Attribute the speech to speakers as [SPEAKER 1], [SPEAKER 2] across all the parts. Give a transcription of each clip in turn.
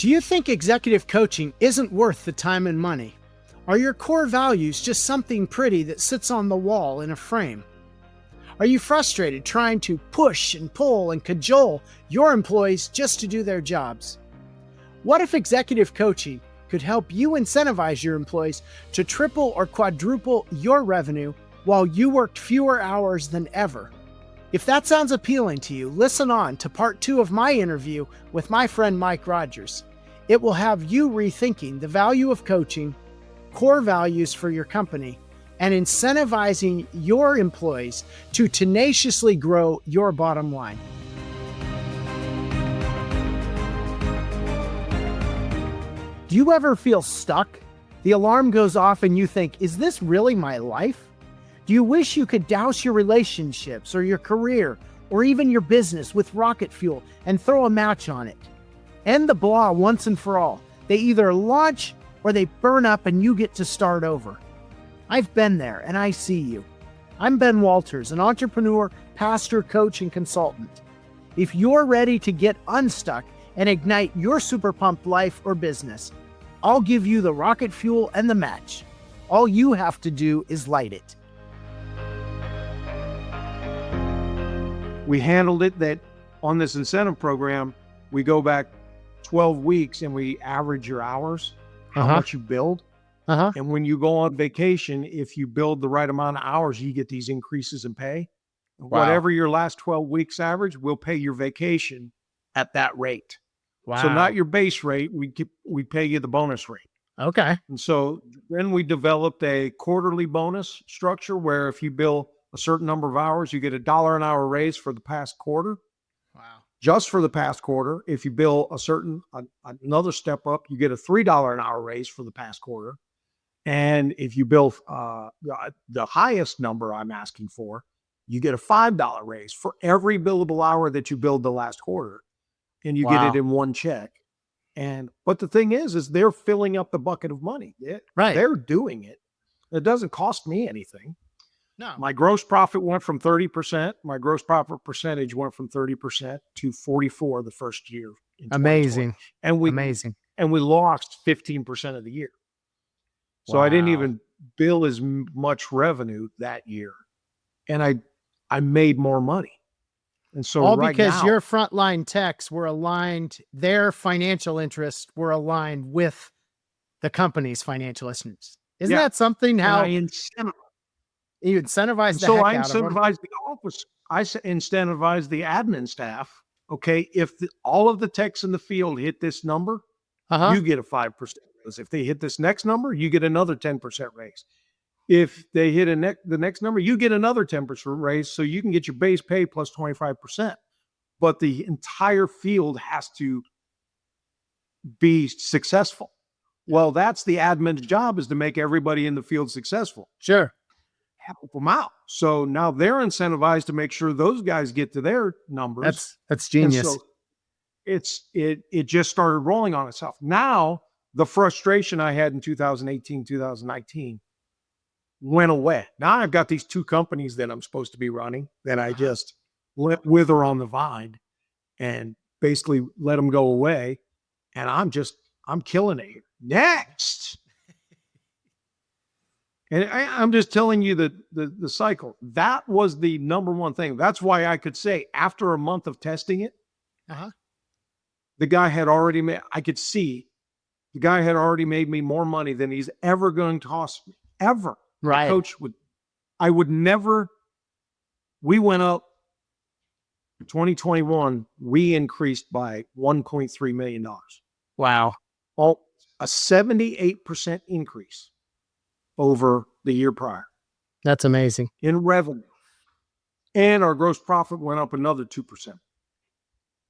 [SPEAKER 1] Do you think executive coaching isn't worth the time and money? Are your core values just something pretty that sits on the wall in a frame? Are you frustrated trying to push and pull and cajole your employees just to do their jobs? What if executive coaching could help you incentivize your employees to triple or quadruple your revenue while you worked fewer hours than ever? If that sounds appealing to you, listen on to part 2 of my interview with my friend Mike Rogers. It will have you rethinking the value of coaching, core values for your company, and incentivizing your employees to tenaciously grow your bottom line. Do you ever feel stuck? The alarm goes off and you think, is this really my life? Do you wish you could douse your relationships or your career or even your business with rocket fuel and throw a match on it? End the blah once and for all. They either launch or they burn up and you get to start over. I've been there and I see you. I'm Ben Walters, an entrepreneur, pastor, coach, and consultant. If you're ready to get unstuck and ignite your super pumped life or business, I'll give you the rocket fuel and the match. All you have to do is light it.
[SPEAKER 2] We handled it that on this incentive program, we go back 12 weeks and we average your hours, how much you build. And when you go on vacation, if you build the right amount of hours, you get these increases in pay. Wow. Whatever your last 12 weeks average, we'll pay your vacation at that rate. Wow. So not your base rate, we pay you the bonus rate.
[SPEAKER 1] Okay.
[SPEAKER 2] And so then we developed a quarterly bonus structure where if you bill a certain number of hours, you get $1 an hour raise for the past quarter.
[SPEAKER 1] Wow.
[SPEAKER 2] Just for the past quarter. If you bill another step up, you get a $3 an hour raise for the past quarter. And if you bill the highest number I'm asking for, you get a $5 raise for every billable hour that you billed the last quarter. And you get it in one check. But the thing is they're filling up the bucket of money. They're doing it. It doesn't cost me anything.
[SPEAKER 1] No.
[SPEAKER 2] My gross profit went from 30%. My gross profit percentage went from 30% to 44% the first year.
[SPEAKER 1] Amazing.
[SPEAKER 2] Amazing. And we lost 15% of the year. So I didn't even bill as much revenue that year. And I made more money. And so
[SPEAKER 1] all because your frontline techs were aligned, their financial interests were aligned with the company's financial interests. Isn't that something how you incentivize the heck out of them?
[SPEAKER 2] So I incentivized the office. I incentivized the admin staff. Okay, if all of the techs in the field hit this number, you get a 5% raise. If they hit this next number, you get another 10% raise. If they hit the next number, you get another 10% raise, so you can get your base pay plus 25%. But the entire field has to be successful. Well, that's the admin's job, is to make everybody in the field successful.
[SPEAKER 1] Sure.
[SPEAKER 2] Help them out. So now they're incentivized to make sure those guys get to their numbers.
[SPEAKER 1] That's genius.
[SPEAKER 2] And so it just started rolling on itself. Now, the frustration I had in 2018, 2019 went away. Now I've got these 2 companies that I'm supposed to be running that I just let wither on the vine and basically let them go away. And I'm killing it here. Next. And I'm just telling you the cycle. That was the number one thing. That's why I could say after a month of testing it, the guy had already made, I could see the guy had already made me more money than he's ever going to cost me. Ever.
[SPEAKER 1] Right.
[SPEAKER 2] Coach I would never, we went up, 2021, we increased by $1.3 million.
[SPEAKER 1] Wow.
[SPEAKER 2] A 78% increase over the year prior.
[SPEAKER 1] That's amazing.
[SPEAKER 2] In revenue. And our gross profit went up another 2%.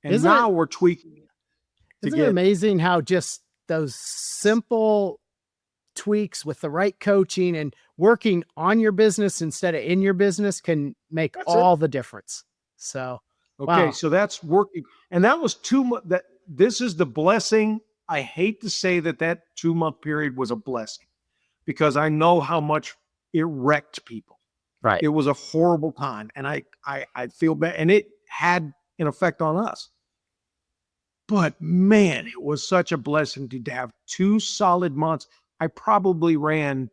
[SPEAKER 2] And now we're tweaking it.
[SPEAKER 1] Isn't it amazing how just those simple tweaks with the right coaching and working on your business instead of in your business can make all the difference. So,
[SPEAKER 2] okay. So that's working. And that was 2 months. This is the blessing. I hate to say that 2-month period was a blessing because I know how much it wrecked people.
[SPEAKER 1] Right.
[SPEAKER 2] It was a horrible time. And I feel bad. And it had an effect on us. But man, it was such a blessing to have 2 solid months. I probably ran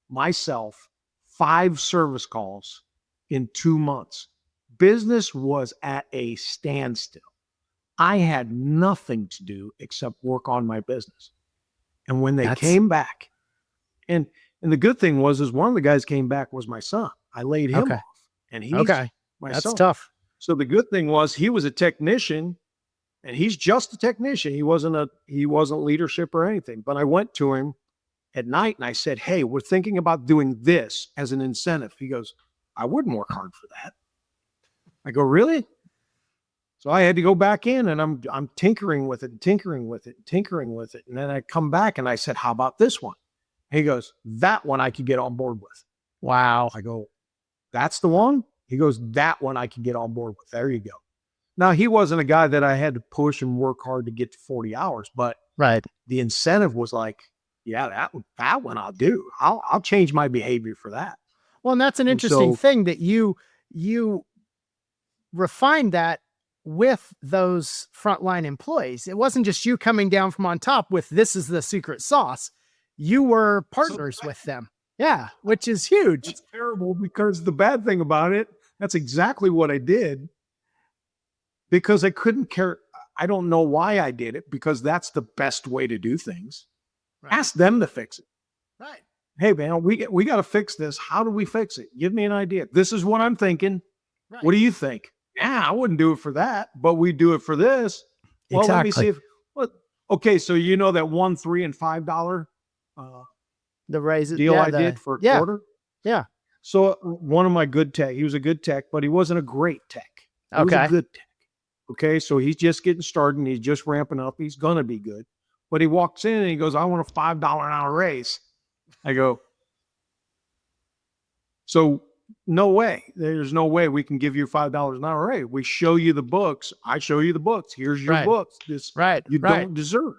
[SPEAKER 2] myself 5 service calls in 2 months. Business was at a standstill. I had nothing to do except work on my business. And when they came back, and the good thing was, is one of the guys came back was my son. I laid him off, and he's my son.
[SPEAKER 1] Tough.
[SPEAKER 2] So the good thing was he was a technician, and he's just a technician. He wasn't leadership or anything. But I went to him at night and I said, "Hey, we're thinking about doing this as an incentive." He goes, "I wouldn't work hard for that." I go, "Really?" So I had to go back in and I'm tinkering with it. And then I come back and I said, "How about this one?" He goes, "That one I could get on board with."
[SPEAKER 1] Wow.
[SPEAKER 2] I go, "That's the one?" He goes, "That one I could get on board with." There you go. Now, he wasn't a guy that I had to push and work hard to get to 40 hours, but the incentive was like, yeah, that one I'll do. I'll change my behavior for that.
[SPEAKER 1] Well, and that's an interesting thing that you refined that with those frontline employees. It wasn't just you coming down from on top with this is the secret sauce. You were partners with them. Yeah, which is huge.
[SPEAKER 2] It's terrible because the bad thing about it, that's exactly what I did because I couldn't care. I don't know why I did it because that's the best way to do things. Right. Ask them to fix it.
[SPEAKER 1] Right.
[SPEAKER 2] Hey, man, we got to fix this. How do we fix it? Give me an idea. This is what I'm thinking. Right. What do you think? Yeah, I wouldn't do it for that, but we do it for this. Well, let me see if. Okay, so you know that $1, $3, and $5
[SPEAKER 1] the raises
[SPEAKER 2] deal I did for a quarter.
[SPEAKER 1] Yeah.
[SPEAKER 2] So one of my good tech, he was a good tech, but he wasn't a great tech. He was a good tech. Okay, so he's just getting started and he's just ramping up. He's gonna be good, but he walks in and he goes, "I want a $5 an hour raise." I go, "So no way. There's no way we can give you $5 an hour raise. We show you the books. I show you the books. Here's your books. This you don't deserve."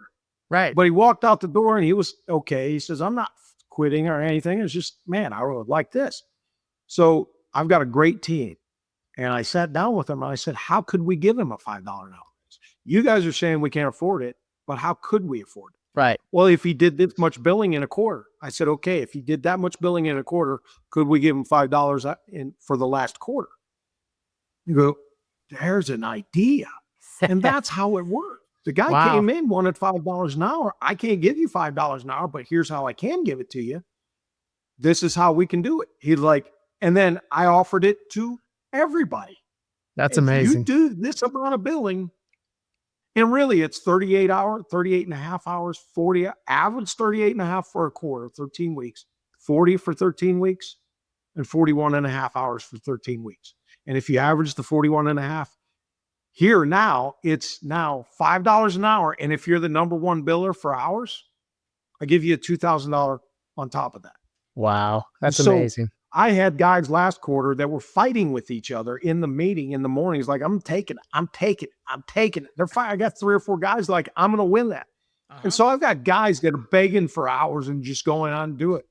[SPEAKER 1] Right.
[SPEAKER 2] But he walked out the door and he was okay. He says, "I'm not quitting or anything. It's just, man, I would like this." So I've got a great team. And I sat down with him and I said, "How could we give him a $5 an hour raise? You guys are saying we can't afford it, but how could we afford it?"
[SPEAKER 1] Right.
[SPEAKER 2] "Well, if he did this much billing in a quarter." I said, "Okay, if he did that much billing in a quarter, could we give him $5 for the last quarter?" You go, "There's an idea." And that's how it worked. The guy came in, wanted $5 an hour. "I can't give you $5 an hour, but here's how I can give it to you. This is how we can do it." He's like, and then I offered it to everybody.
[SPEAKER 1] That's amazing.
[SPEAKER 2] You do this amount of billing, and really it's 38 and a half hours, 40, average 38 and a half for a quarter, 13 weeks, 40 for 13 weeks, and 41 and a half hours for 13 weeks. And if you average the 41 and a half, here now, it's now $5 an hour. And if you're the number one biller for hours, I give you a $2,000 on top of that.
[SPEAKER 1] Wow. That's amazing.
[SPEAKER 2] I had guys last quarter that were fighting with each other in the meeting in the mornings. Like, I'm taking it. They're fine. I got 3 or 4 guys like, I'm going to win that. And so I've got guys that are begging for hours and just going on and do it.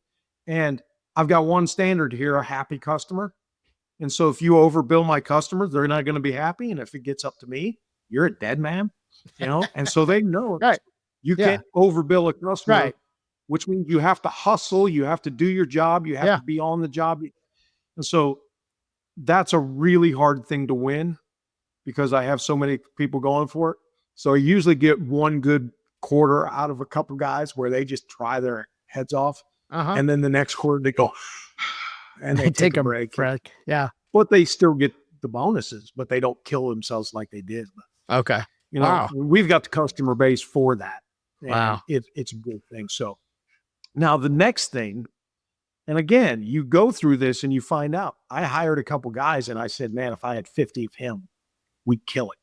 [SPEAKER 2] And I've got one standard here, a happy customer. And so if you overbill my customers, they're not going to be happy. And if it gets up to me, you're a dead man, and so they know you can't overbill a customer, which means you have to hustle. You have to do your job. You have to be on the job. And so that's a really hard thing to win because I have so many people going for it. So I usually get one good quarter out of a couple guys where they just try their heads off. And then the next quarter they go, and they take a break.
[SPEAKER 1] Yeah.
[SPEAKER 2] But they still get the bonuses, but they don't kill themselves like they did.
[SPEAKER 1] Okay.
[SPEAKER 2] We've got the customer base for that.
[SPEAKER 1] Wow.
[SPEAKER 2] It's a good thing. So now the next thing, and again, you go through this and you find out. I hired a couple guys and I said, "Man, if I had 50 of him, we'd kill it."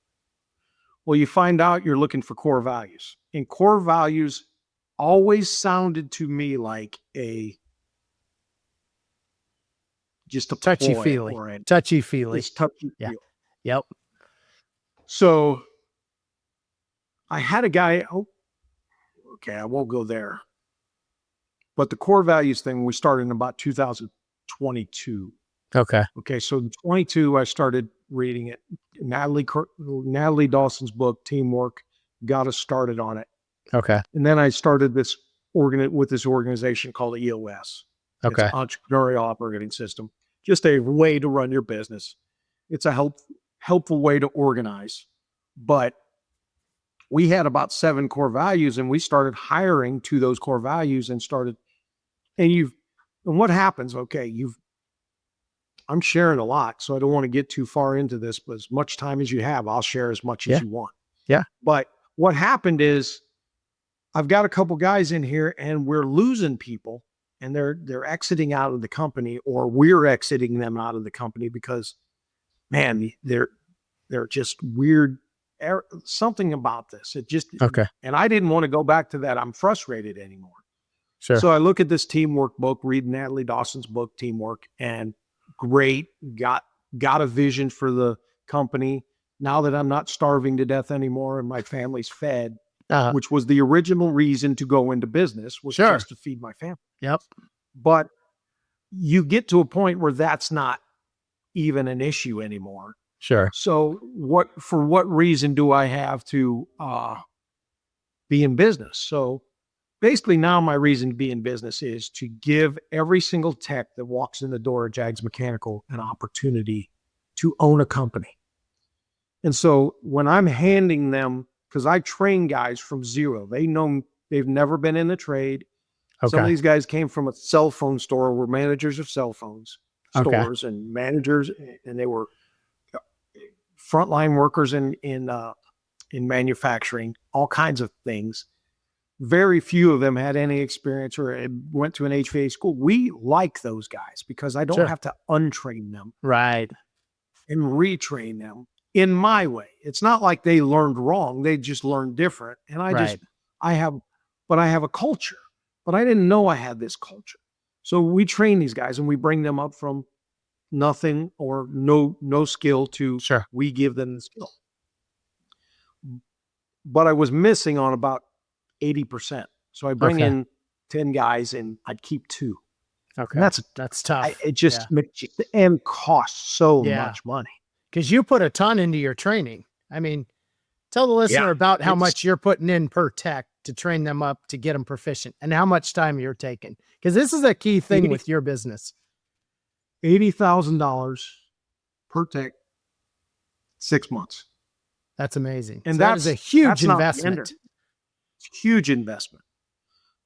[SPEAKER 2] Well, you find out you're looking for core values. And core values always sounded to me like just a
[SPEAKER 1] touchy-feely. Touchy-feely.
[SPEAKER 2] It's touchy-feely.
[SPEAKER 1] Yep.
[SPEAKER 2] So I had a guy, I won't go there. But the core values thing, we started in about 2022.
[SPEAKER 1] Okay.
[SPEAKER 2] So in 22, I started reading it. Natalie Dawson's book, Teamwork. got us started on it.
[SPEAKER 1] Okay.
[SPEAKER 2] And then I started this with this organization called EOS.
[SPEAKER 1] Okay.
[SPEAKER 2] It's Entrepreneurial Operating System. Just a way to run your business. It's a helpful way to organize. But we had about 7 core values, and we started hiring to those core values and what happens, okay, I'm sharing a lot, so I don't want to get too far into this, but as much time as you have, I'll share as much as you want.
[SPEAKER 1] Yeah.
[SPEAKER 2] But what happened is I've got a couple guys in here and we're losing people, and they're exiting out of the company, or we're exiting them out of the company because, man, they're just weird. Something about this. It just,
[SPEAKER 1] Okay.
[SPEAKER 2] And I didn't want to go back to that. I'm frustrated anymore.
[SPEAKER 1] Sure.
[SPEAKER 2] So I look at this teamwork book, read Natalie Dawson's book, Teamwork, and great, got a vision for the company. Now that I'm not starving to death anymore and my family's fed, which was the original reason to go into business, was just to feed my family.
[SPEAKER 1] Yep.
[SPEAKER 2] But you get to a point where that's not even an issue anymore.
[SPEAKER 1] Sure.
[SPEAKER 2] So for what reason do I have to be in business? So basically now my reason to be in business is to give every single tech that walks in the door at Jags Mechanical an opportunity to own a company. And so when I'm handing them, because I train guys from zero, they've never been in the trade. Okay. Some of these guys came from a cell phone store, were managers of cell phones stores and managers, and they were frontline workers in manufacturing, all kinds of things. Very few of them had any experience or went to an HVAC school. We like those guys because I don't have to untrain them.
[SPEAKER 1] Right.
[SPEAKER 2] And retrain them in my way. It's not like they learned wrong. They just learned different. And I have a culture, but I didn't know I had this culture. So we train these guys and we bring them up from nothing or no skill to we give them the skill. But I was missing on about 80%. So I bring in 10 guys and I'd keep 2.
[SPEAKER 1] Okay.
[SPEAKER 2] And
[SPEAKER 1] that's tough.
[SPEAKER 2] It just and costs so much money.
[SPEAKER 1] Because you put a ton into your training. I mean, tell the listener about how much you're putting in per tech to train them up to get them proficient and how much time you're taking. Because this is a key thing with your business.
[SPEAKER 2] $80,000 per tech, 6 months.
[SPEAKER 1] That's amazing.
[SPEAKER 2] And
[SPEAKER 1] so that is a huge investment.
[SPEAKER 2] It's a huge investment.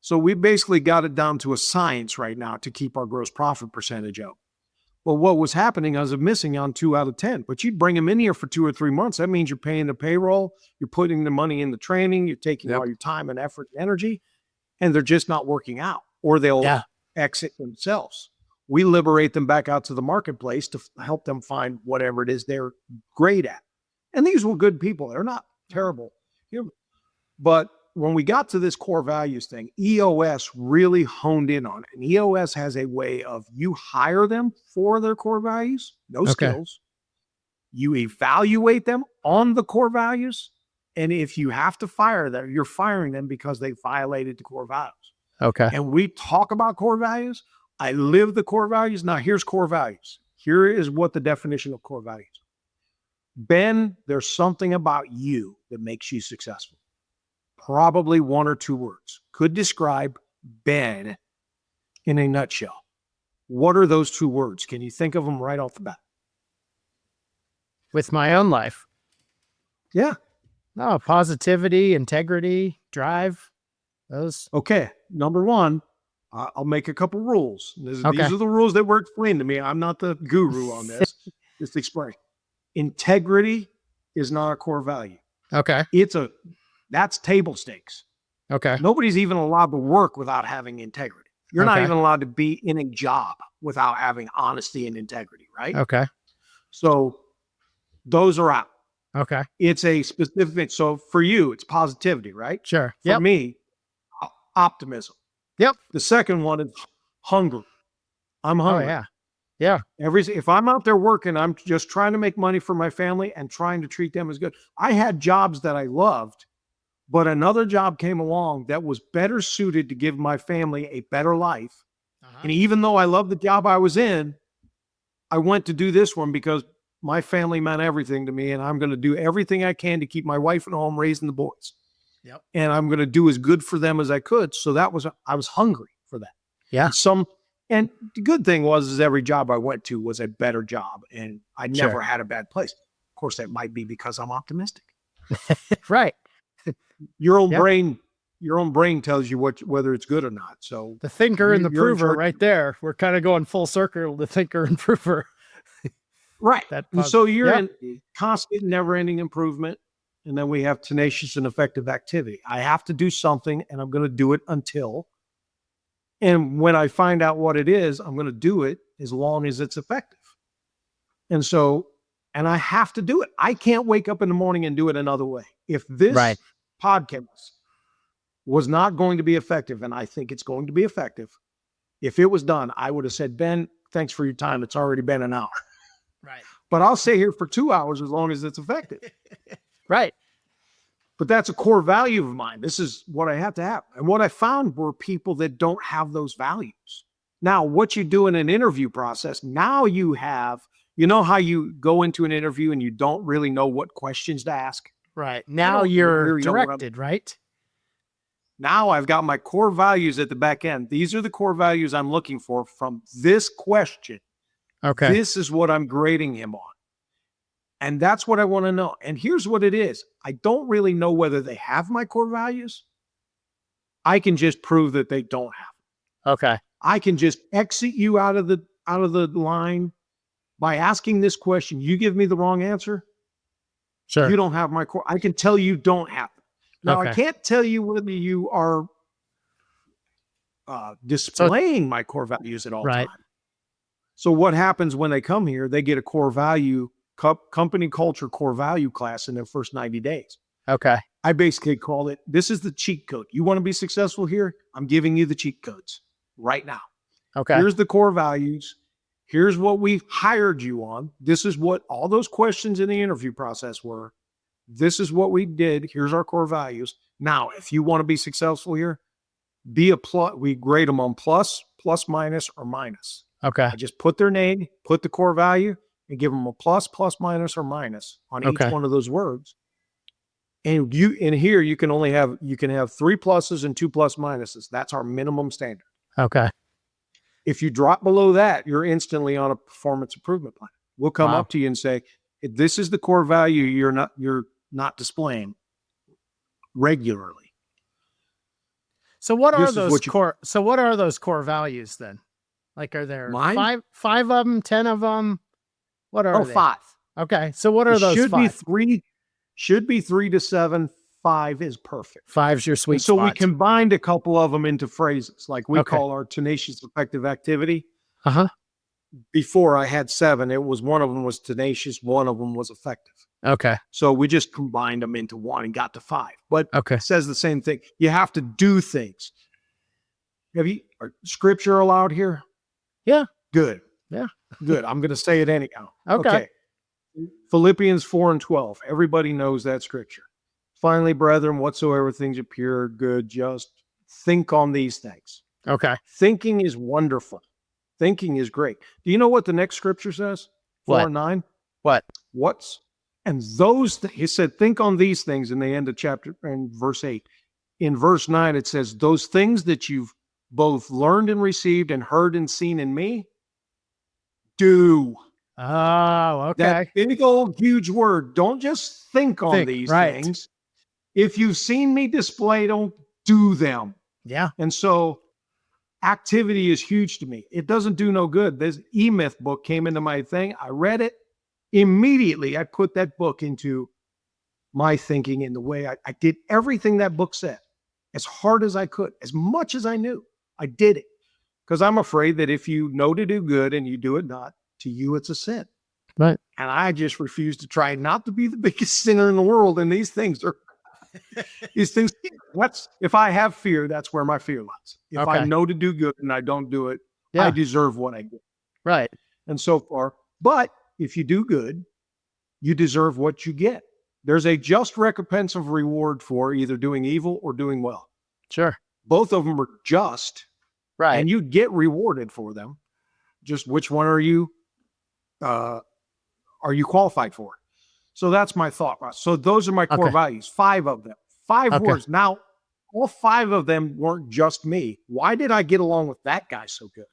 [SPEAKER 2] So we basically got it down to a science right now to keep our gross profit percentage up. Well, what was happening, I was missing on 2 out of 10. But you'd bring them in here for 2 or 3 months. That means you're paying the payroll, you're putting the money in the training, you're taking all your time and effort and energy, and they're just not working out, or they'll exit themselves. We liberate them back out to the marketplace to help them find whatever it is they're great at. And these were good people. They're not terrible. But when we got to this core values thing, EOS really honed in on it. And EOS has a way of you hire them for their core values, no skills. You evaluate them on the core values. And if you have to fire them, you're firing them because they violated the core values.
[SPEAKER 1] Okay.
[SPEAKER 2] And we talk about core values. I live the core values. Now here's core values. Here is what the definition of core values. Ben, there's something about you that makes you successful. Probably 1 or 2 words could describe Ben in a nutshell. What are those 2 words? Can you think of them right off the bat?
[SPEAKER 1] With my own life.
[SPEAKER 2] Yeah.
[SPEAKER 1] No, positivity, integrity, drive. Those.
[SPEAKER 2] Okay. Number 1, I'll make a couple rules. These are the rules that were explained to me. I'm not the guru on this. Just explain. Integrity is not a core value.
[SPEAKER 1] Okay.
[SPEAKER 2] That's table stakes.
[SPEAKER 1] Okay.
[SPEAKER 2] Nobody's even allowed to work without having integrity. You're not even allowed to be in a job without having honesty and integrity, right?
[SPEAKER 1] Okay.
[SPEAKER 2] So those are out.
[SPEAKER 1] Okay.
[SPEAKER 2] It's a specific, so for you, it's positivity, right?
[SPEAKER 1] Sure.
[SPEAKER 2] For me, optimism.
[SPEAKER 1] Yep.
[SPEAKER 2] The second one is hunger. I'm hungry.
[SPEAKER 1] Oh, yeah. Yeah.
[SPEAKER 2] If I'm out there working, I'm just trying to make money for my family and trying to treat them as good. I had jobs that I loved, but another job came along that was better suited to give my family a better life. And even though I loved the job I was in, I went to do this one because my family meant everything to me, and I'm going to do everything I can to keep my wife at home raising the boys.
[SPEAKER 1] Yep.
[SPEAKER 2] And I'm going to do as good for them as I could. So I was hungry for that.
[SPEAKER 1] Yeah.
[SPEAKER 2] And the good thing is every job I went to was a better job, and I never had a bad place. Of course, that might be because I'm optimistic.
[SPEAKER 1] Right.
[SPEAKER 2] Your own brain tells you whether it's good or not. So
[SPEAKER 1] the thinker and the prover right there. We're kind of going full circle, the thinker and prover.
[SPEAKER 2] Right. And so you're in constant, never-ending improvement. And then we have tenacious and effective activity. I have to do something, and I'm going to do it until. And when I find out what it is, I'm going to do it as long as it's effective. And I have to do it. I can't wake up in the morning and do it another way. If this podcast was not going to be effective, and I think it's going to be effective, if it was done, I would have said, Ben, thanks for your time. It's already been an hour.
[SPEAKER 1] Right.
[SPEAKER 2] But I'll stay here for 2 hours as long as it's effective.
[SPEAKER 1] Right.
[SPEAKER 2] But that's a core value of mine. This is what I have to have. And what I found were people that don't have those values. Now, what you do in an interview process, now you have, you know how you go into an interview and you don't really know what questions to ask?
[SPEAKER 1] Right. Now you're directed, right?
[SPEAKER 2] Now I've got my core values at the back end. These are the core values I'm looking for from this question.
[SPEAKER 1] Okay.
[SPEAKER 2] This is what I'm grading him on. And that's what I want to know. And here's what it is. I don't really know whether they have my core values. I can just prove that they don't have.
[SPEAKER 1] Okay.
[SPEAKER 2] I can just exit you out of the line by asking this question. You give me the wrong answer.
[SPEAKER 1] Sure.
[SPEAKER 2] You don't have my core. I can tell you don't have it. Now, I can't tell you whether you are displaying my core values at all times. So what happens when they come here? They get a core value, company culture core value class in their first 90 days.
[SPEAKER 1] Okay.
[SPEAKER 2] I basically call it, this is the cheat code. You want to be successful here? I'm giving you the cheat codes right now.
[SPEAKER 1] Okay.
[SPEAKER 2] Here's the core values. Here's what we hired you on. This is what all those questions in the interview process were. This is what we did. Here's our core values. Now, if you want to be successful here, be a plus. We grade them on plus, minus, or minus.
[SPEAKER 1] Okay.
[SPEAKER 2] I just put their name, put the core value, and give them a plus, minus, or minus on each one of those words. And here you can have 3 pluses and 2 plus minuses. That's our minimum standard.
[SPEAKER 1] Okay.
[SPEAKER 2] If you drop below that, you're instantly on a performance improvement plan. We'll come up to you and say, this is the core value you're not displaying regularly.
[SPEAKER 1] So what are those core values then? Like, are there five of them, 10 of them? What are they?
[SPEAKER 2] 5.
[SPEAKER 1] Okay. So what are those?
[SPEAKER 2] Should be 3 to 7. 5 is perfect.
[SPEAKER 1] 5's your sweet
[SPEAKER 2] spot.
[SPEAKER 1] So
[SPEAKER 2] we combined a couple of them into phrases, like we call our tenacious effective activity. Before I had 7, one of them was tenacious, one of them was effective.
[SPEAKER 1] Okay.
[SPEAKER 2] So we just combined them into one and got to 5. But it says the same thing. You have to do things. Are scripture allowed here?
[SPEAKER 1] Yeah.
[SPEAKER 2] Good.
[SPEAKER 1] Yeah.
[SPEAKER 2] Good. I'm going to say it anyhow.
[SPEAKER 1] Okay.
[SPEAKER 2] Philippians 4:12. Everybody knows that scripture. Finally, brethren, whatsoever things are pure, good, just, think on these things.
[SPEAKER 1] Okay.
[SPEAKER 2] Thinking is wonderful. Thinking is great. Do you know what the next scripture says? 4:9.
[SPEAKER 1] What?
[SPEAKER 2] And those, he said, think on these things in the end of chapter, in verse 8. In verse 9, it says, those things that you've both learned and received and heard and seen in me, do.
[SPEAKER 1] Oh, okay.
[SPEAKER 2] That big old huge word. Don't just think on these things. If you've seen me display, don't do them.
[SPEAKER 1] Yeah.
[SPEAKER 2] And so activity is huge to me. It doesn't do no good. This E-Myth book came into my thing. I read it. Immediately, I put that book into my thinking in the way I did everything that book said, as hard as I could, as much as I knew. I did it because I'm afraid that if you know to do good and you do it not, to you, it's a sin.
[SPEAKER 1] Right.
[SPEAKER 2] And I just refuse to try not to be the biggest sinner in the world. And these things, if I have fear, that's where my fear lies. If I know to do good and I don't do it, I deserve what I get.
[SPEAKER 1] Right.
[SPEAKER 2] And so far, but if you do good, you deserve what you get. There's a just recompense of reward for either doing evil or doing well.
[SPEAKER 1] Sure.
[SPEAKER 2] Both of them are just.
[SPEAKER 1] Right.
[SPEAKER 2] And you get rewarded for them. Just which one are you qualified for? So that's my thought process. So those are my core values, 5 of them. 5 words. Now, all 5 of them weren't just me. Why did I get along with that guy so good?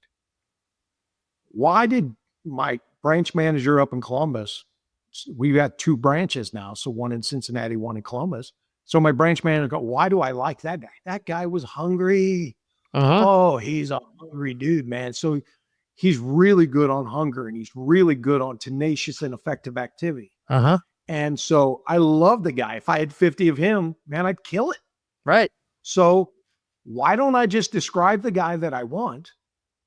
[SPEAKER 2] Why did my branch manager up in Columbus, we've got 2 branches now, so one in Cincinnati, one in Columbus. So my branch manager go, why do I like that guy? That guy was hungry. Oh, he's a hungry dude, man. So he's really good on hunger, and he's really good on tenacious and effective activity. And so I love the guy. If I had 50 of him, man, I'd kill it.
[SPEAKER 1] Right.
[SPEAKER 2] So why don't I just describe the guy that I want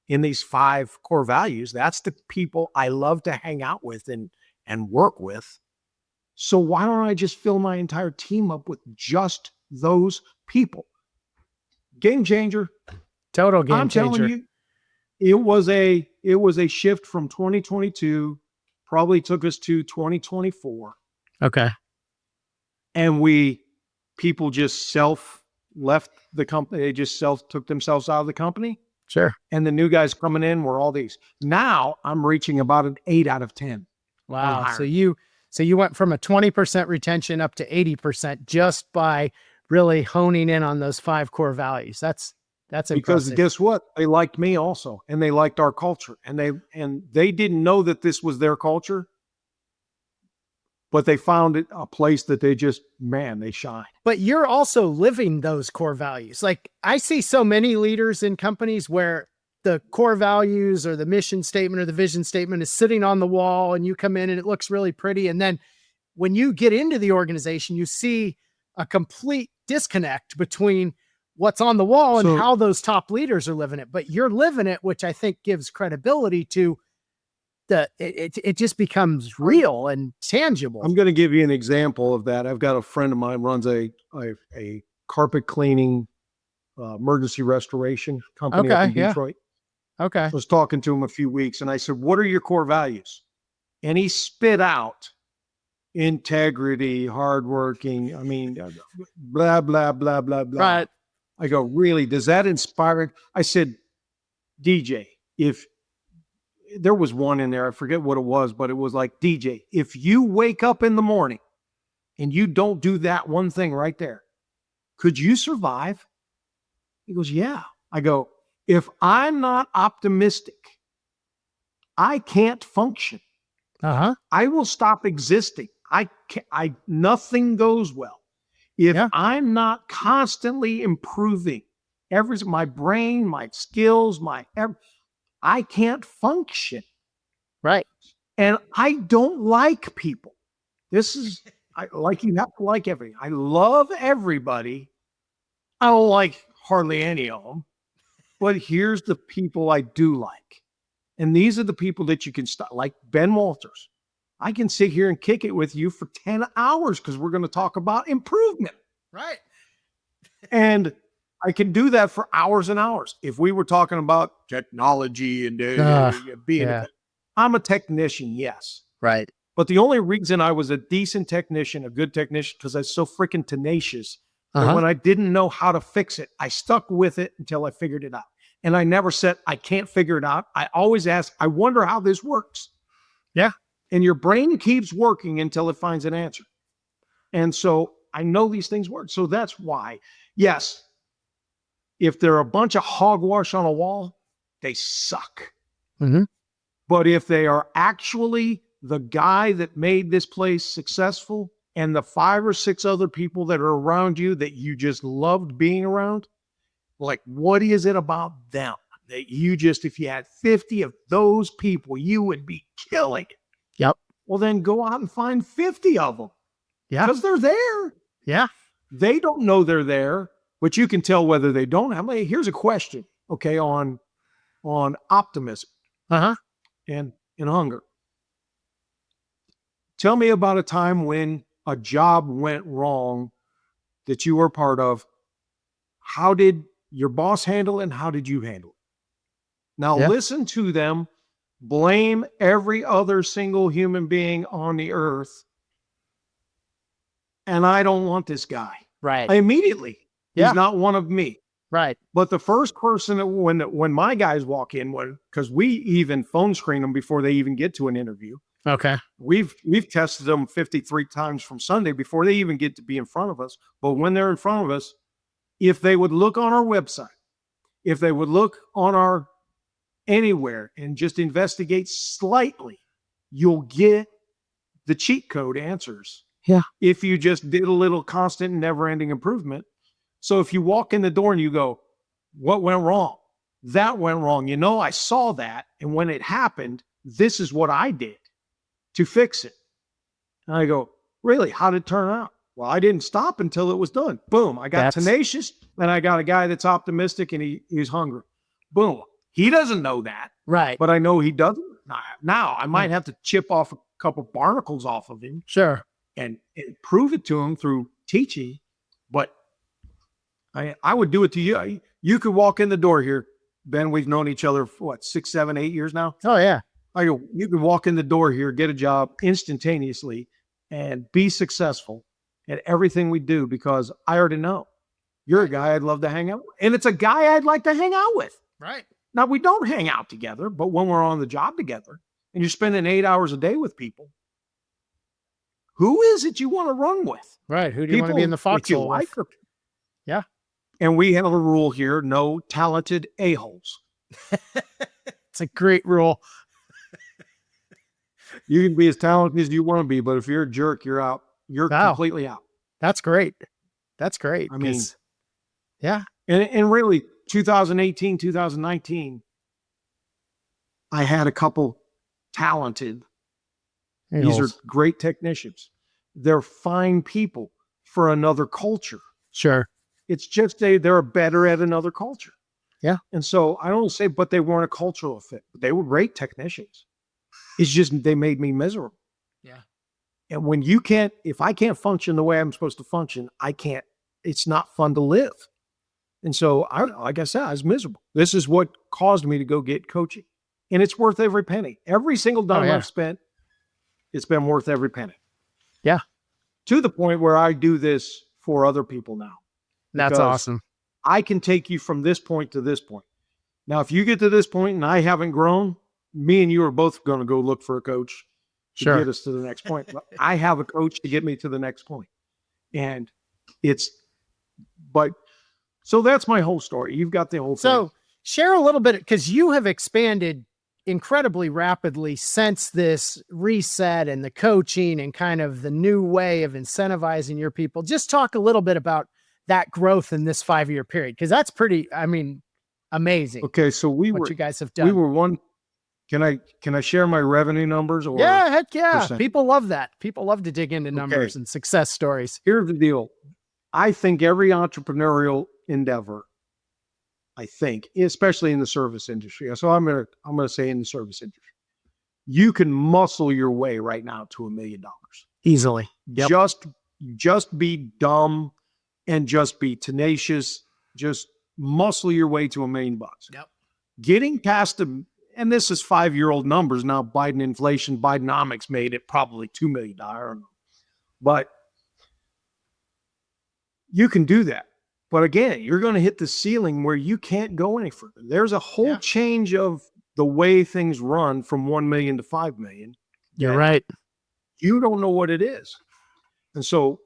[SPEAKER 2] in these 5 core values? That's the people I love to hang out with and work with. So why don't I just fill my entire team up with just those people? Game changer.
[SPEAKER 1] Total game
[SPEAKER 2] I'm
[SPEAKER 1] changer.
[SPEAKER 2] telling you, it was a shift from 2022, probably took us to 2024.
[SPEAKER 1] Okay.
[SPEAKER 2] And people just left the company. They just took themselves out of the company.
[SPEAKER 1] Sure.
[SPEAKER 2] And the new guys coming in were all these. Now I'm reaching about an 8 out of 10.
[SPEAKER 1] Wow. So you went from a 20% retention up to 80% just by really honing in on those 5 core values. That's impressive.
[SPEAKER 2] Because guess what? They liked me also, and they liked our culture, and they didn't know that this was their culture, but they found it a place that they shine.
[SPEAKER 1] But you're also living those core values. Like, I see so many leaders in companies where the core values or the mission statement or the vision statement is sitting on the wall, and you come in and it looks really pretty. And then when you get into the organization, you see a complete disconnect between what's on the wall and how those top leaders are living it. But you're living it, which I think gives credibility to it just becomes real and tangible.
[SPEAKER 2] I'm going to give you an example of that. I've got a friend of mine runs a carpet cleaning, emergency restoration company up in Detroit.
[SPEAKER 1] Okay.
[SPEAKER 2] I was talking to him a few weeks, and I said, what are your core values? And he spit out integrity, hardworking. I mean, blah, blah, blah, blah, blah.
[SPEAKER 1] Right.
[SPEAKER 2] I go, really? Does that inspire? I said, DJ, if there was one in there, I forget what it was, but it was like, DJ, if you wake up in the morning and you don't do that one thing right there, could you survive? He goes, yeah. I go, if I'm not optimistic, I can't function. I will stop existing. Nothing goes well. If I'm not constantly improving my brain, my skills, I can't function.
[SPEAKER 1] Right.
[SPEAKER 2] And I don't like people. You have to like everything. I love everybody. I don't like hardly any of them. But here's the people I do like. And these are the people that you can stop, like Ben Walters. I can sit here and kick it with you for 10 hours because we're going to talk about improvement.
[SPEAKER 1] Right.
[SPEAKER 2] And I can do that for hours and hours. If we were talking about technology and I'm a technician, yes.
[SPEAKER 1] Right.
[SPEAKER 2] But the only reason I was a decent technician, a good technician, because I was so freaking tenacious that when I didn't know how to fix it, I stuck with it until I figured it out. And I never said, I can't figure it out. I always ask, I wonder how this works.
[SPEAKER 1] Yeah.
[SPEAKER 2] And your brain keeps working until it finds an answer. And so I know these things work. So that's why, yes, if they're a bunch of hogwash on a wall, they suck. But if they are actually the guy that made this place successful and the 5 or 6 other people that are around you that you just loved being around, like, what is it about them that if you had 50 of those people, you would be killing it?
[SPEAKER 1] Yep.
[SPEAKER 2] Well, then go out and find 50 of them.
[SPEAKER 1] Yeah.
[SPEAKER 2] Because they're there.
[SPEAKER 1] Yeah.
[SPEAKER 2] They don't know they're there, but you can tell whether they don't. Here's a question, okay, on optimism and hunger. Tell me about a time when a job went wrong that you were part of. How did your boss handle it, and how did you handle it? Now listen to them. Blame every other single human being on the earth. And I don't want this guy.
[SPEAKER 1] Right.
[SPEAKER 2] Immediately. He's not one of me.
[SPEAKER 1] Right.
[SPEAKER 2] But the first person when my guys walk in, because we even phone screen them before they even get to an interview.
[SPEAKER 1] Okay.
[SPEAKER 2] We've tested them 53 times from Sunday before they even get to be in front of us. But when they're in front of us, if they would look on our website, if they would look on our anywhere and just investigate slightly, you'll get the cheat code answers.
[SPEAKER 1] Yeah.
[SPEAKER 2] If you just did a little constant and never-ending improvement. So if you walk in the door and you go, what went wrong? That went wrong. I saw that. And when it happened, this is what I did to fix it. And I go, really? How did it turn out? Well, I didn't stop until it was done. Boom. I got tenacious, and I got a guy that's optimistic, and he's hungry. Boom. He doesn't know that.
[SPEAKER 1] Right.
[SPEAKER 2] But I know he doesn't. Now, I might have to chip off a couple barnacles off of him.
[SPEAKER 1] Sure.
[SPEAKER 2] And prove it to him through teaching. But I would do it to you. You could walk in the door here. Ben, we've known each other for 6, 7, 8 years now?
[SPEAKER 1] Oh, yeah.
[SPEAKER 2] You could walk in the door here, get a job instantaneously, and be successful at everything we do because I already know you're a guy I'd love to hang out with. And it's a guy I'd like to hang out with.
[SPEAKER 1] Right.
[SPEAKER 2] Now, we don't hang out together, but when we're on the job together and you're spending 8 hours a day with people, who is it you want to run with?
[SPEAKER 1] Right. Who do you want to be in the foxhole with? Yeah.
[SPEAKER 2] And we have a rule here, no talented a-holes.
[SPEAKER 1] It's a great rule.
[SPEAKER 2] You can be as talented as you want to be, but if you're a jerk, you're out. You're completely out.
[SPEAKER 1] That's great. That's great.
[SPEAKER 2] I mean,
[SPEAKER 1] yeah.
[SPEAKER 2] And really, 2018, 2019, I had a couple talented. These are great technicians. They're fine people for another culture.
[SPEAKER 1] Sure.
[SPEAKER 2] It's just they're better at another culture.
[SPEAKER 1] Yeah.
[SPEAKER 2] And so I don't say, but they weren't a cultural fit. They were great technicians. It's just they made me miserable.
[SPEAKER 1] Yeah.
[SPEAKER 2] And when if I can't function the way I'm supposed to function, it's not fun to live. And so like I said, I was miserable. This is what caused me to go get coaching. And it's worth every penny. Every single dime I've spent, it's been worth every penny.
[SPEAKER 1] Yeah.
[SPEAKER 2] To the point where I do this for other people now.
[SPEAKER 1] That's awesome.
[SPEAKER 2] I can take you from this point to this point. Now, if you get to this point and I haven't grown, me and you are both going to go look for a coach to get us to the next point. But I have a coach to get me to the next point. And so that's my whole story. You've got the whole thing.
[SPEAKER 1] So share a little bit, because you have expanded incredibly rapidly since this reset and the coaching and kind of the new way of incentivizing your people. Just talk a little bit about that growth in this 5-year period, because that's pretty, amazing.
[SPEAKER 2] Okay, so
[SPEAKER 1] what you guys have done.
[SPEAKER 2] We were one. Can I share my revenue numbers? Or
[SPEAKER 1] yeah, heck yeah.
[SPEAKER 2] percent?
[SPEAKER 1] People love that. People love to dig into numbers and success stories.
[SPEAKER 2] Here's the deal. I think every entrepreneurial endeavor, especially in the service industry. So I'm gonna say in the service industry, you can muscle your way right now to $1 million
[SPEAKER 1] easily. Yep.
[SPEAKER 2] Just be dumb and just be tenacious. Just muscle your way to $1 million.
[SPEAKER 1] Yep.
[SPEAKER 2] Getting past and this is 5-year-old numbers now. Bidenomics made it probably $2 million. I don't know, but you can do that. But again, you're going to hit the ceiling where you can't go any further. There's a whole change of the way things run from 1 million to 5 million.
[SPEAKER 1] You're right.
[SPEAKER 2] You don't know what it is. And so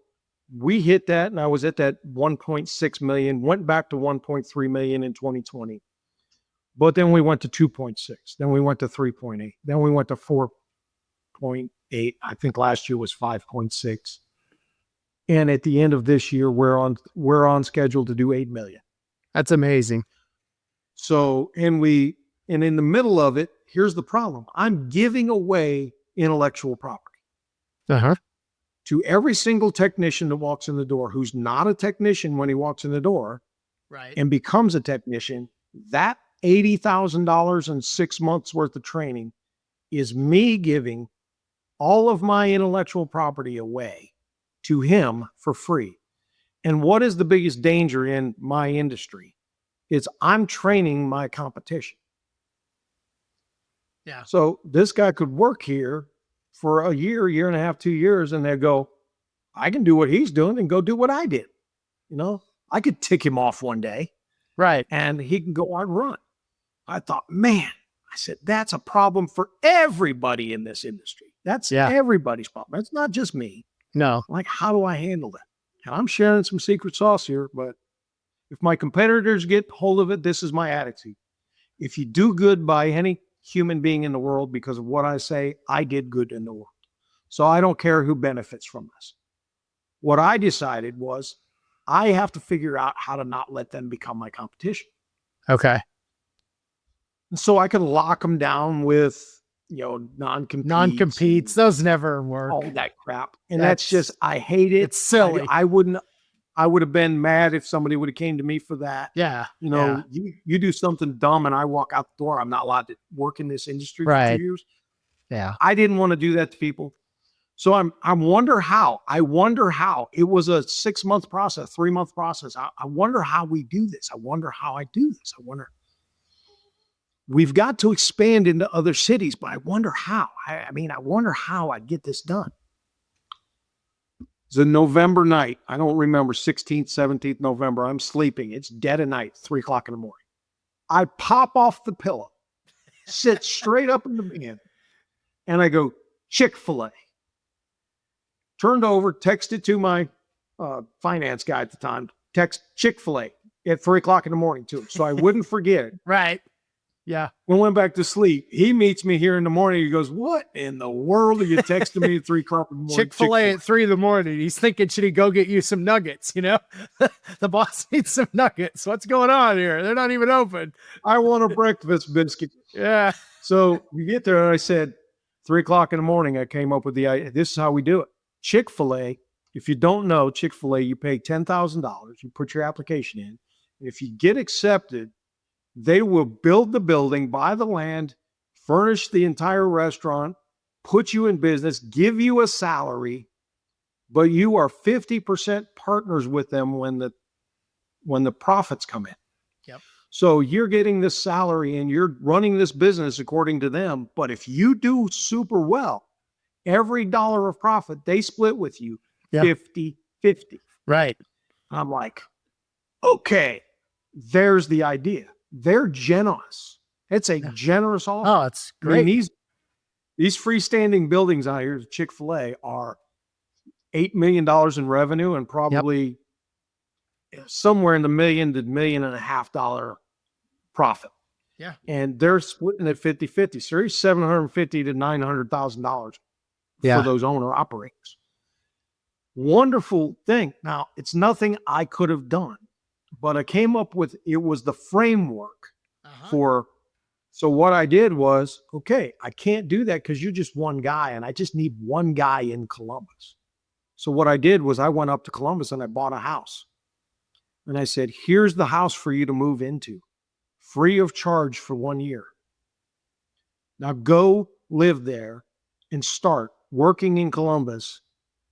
[SPEAKER 2] we hit that, and I was at that 1.6 million, went back to 1.3 million in 2020. But then we went to 2.6. Then we went to 3.8. Then we went to 4.8. I think last year was 5.6. And at the end of this year, we're on schedule to do 8 million.
[SPEAKER 1] That's amazing.
[SPEAKER 2] So, and in the middle of it, here's the problem. I'm giving away intellectual property to every single technician that walks in the door who's not a technician when he walks in the door,
[SPEAKER 1] right,
[SPEAKER 2] and becomes a technician. That $80,000 and 6 months worth of training is me giving all of my intellectual property away to him for free. And what is the biggest danger in my industry? It's I'm training my competition.
[SPEAKER 1] Yeah.
[SPEAKER 2] So this guy could work here for a year and a half, 2 years, and they go, I can do what he's doing and go do what I did. I could tick him off one day.
[SPEAKER 1] Right.
[SPEAKER 2] And he can go out and run. I thought, man, I said, that's a problem for everybody in this industry. That's everybody's problem. It's not just me.
[SPEAKER 1] No.
[SPEAKER 2] Like, how do I handle that? And I'm sharing some secret sauce here, but if my competitors get hold of it, this is my attitude. If you do good by any human being in the world because of what I say, I did good in the world. So I don't care who benefits from this. What I decided was I have to figure out how to not let them become my competition.
[SPEAKER 1] Okay.
[SPEAKER 2] So I can lock them down with, non-competes.
[SPEAKER 1] Those never work.
[SPEAKER 2] All that crap. And that's just, I hate it.
[SPEAKER 1] It's silly.
[SPEAKER 2] I would have been mad if somebody would have came to me for that.
[SPEAKER 1] Yeah.
[SPEAKER 2] You do something dumb and I walk out the door. I'm not allowed to work in this industry for 2 years.
[SPEAKER 1] Yeah.
[SPEAKER 2] I didn't want to do that to people. So I wonder how. It was a 6-month process, 3-month process. I wonder how we do this. I wonder how I do this. We've got to expand into other cities, but I wonder how. I wonder how I'd get this done. It's a November night. I don't remember, 16th, 17th November. I'm sleeping. It's dead of night, 3:00 in the morning. I pop off the pillow, sit straight up in the bed, and I go, Chick-fil-A. Turned over, texted to my finance guy at the time, text Chick-fil-A at 3:00 in the morning to him, so I wouldn't forget it.
[SPEAKER 1] Right. Yeah.
[SPEAKER 2] We went back to sleep. He meets me here in the morning. He goes, what in the world are you texting me at 3:00 in the morning?
[SPEAKER 1] Chick-fil-A at 3 a.m. He's thinking, should he go get you some nuggets? The boss needs some nuggets. What's going on here? They're not even open.
[SPEAKER 2] I want a breakfast biscuit.
[SPEAKER 1] Yeah.
[SPEAKER 2] So we get there and I said, 3:00 in the morning, I came up with the idea. This is how we do it. Chick-fil-A, if you don't know, Chick-fil-A, you pay $10,000. You put your application in. And if you get accepted, they will build the building, buy the land, furnish the entire restaurant, put you in business, give you a salary, but you are 50% partners with them when the profits come in.
[SPEAKER 1] Yep.
[SPEAKER 2] So you're getting this salary and you're running this business according to them. But if you do super well, every dollar of profit, they split with you 50-50.
[SPEAKER 1] Right.
[SPEAKER 2] I'm like, okay, there's the idea. They're generous. It's a generous offer.
[SPEAKER 1] Oh, it's great.
[SPEAKER 2] These freestanding buildings out here at Chick-fil-A are $8 million in revenue and probably somewhere in the $1 million to $1.5 million profit.
[SPEAKER 1] Yeah.
[SPEAKER 2] And they're splitting it 50-50. So there's $750,000 to $900,000 for those owner operators. Wonderful thing. Now, it's nothing I could have done, but I came up with, it was the framework for, so what I did was, okay, I can't do that because you're just one guy and I just need one guy in Columbus. So what I did was I went up to Columbus and I bought a house. And I said, here's the house for you to move into, free of charge for 1 year. Now go live there and start working in Columbus,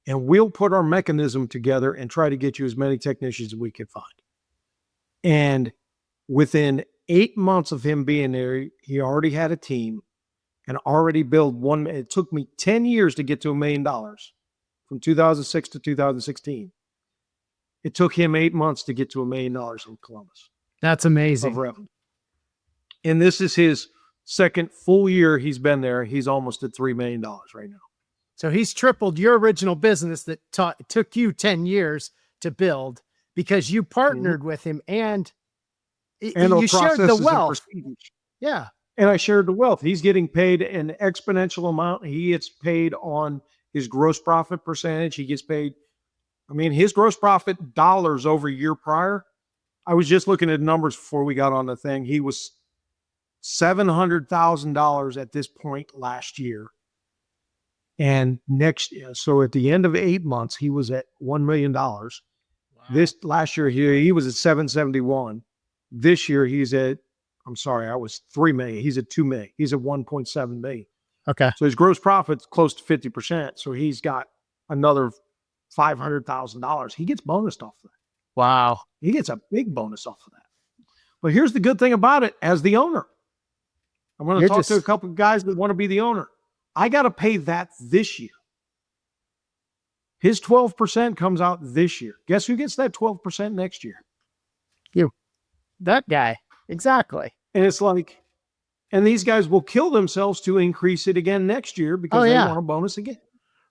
[SPEAKER 2] and we'll put our mechanism together and try to get you as many technicians as we can find. And within 8 months of him being there, he already had a team and already built one. It took me 10 years to get to $1 million from 2006 to 2016. It took him 8 months to get to $1 million in Columbus.
[SPEAKER 1] That's amazing.
[SPEAKER 2] Of revenue. And this is his second full year he's been there. He's almost at $3 million right now.
[SPEAKER 1] So he's tripled your original business that took you 10 years to build because you partnered with him and you shared the wealth. Yeah.
[SPEAKER 2] And I shared the wealth. He's getting paid an exponential amount. He gets paid on his gross profit percentage. He gets paid, his gross profit dollars over a year prior. I was just looking at numbers before we got on the thing. He was $700,000 at this point last year. And so at the end of 8 months, he was at $1 million. Wow. This last year, he was at 771. This year, he's at, I was 3 million. He's at 2 million. He's at 1.7 million.
[SPEAKER 1] Okay.
[SPEAKER 2] So his gross profit's close to 50%. So he's got another $500,000. He gets bonused off of that.
[SPEAKER 1] Wow.
[SPEAKER 2] He gets a big bonus off of that. But here's the good thing about it as the owner. I'm going to talk to a couple of guys that want to be the owner. I got to pay that this year. His 12% comes out this year. Guess who gets that 12% next year?
[SPEAKER 1] You. That guy. Exactly.
[SPEAKER 2] And it's like, And these guys will kill themselves to increase it again next year because they want a bonus again.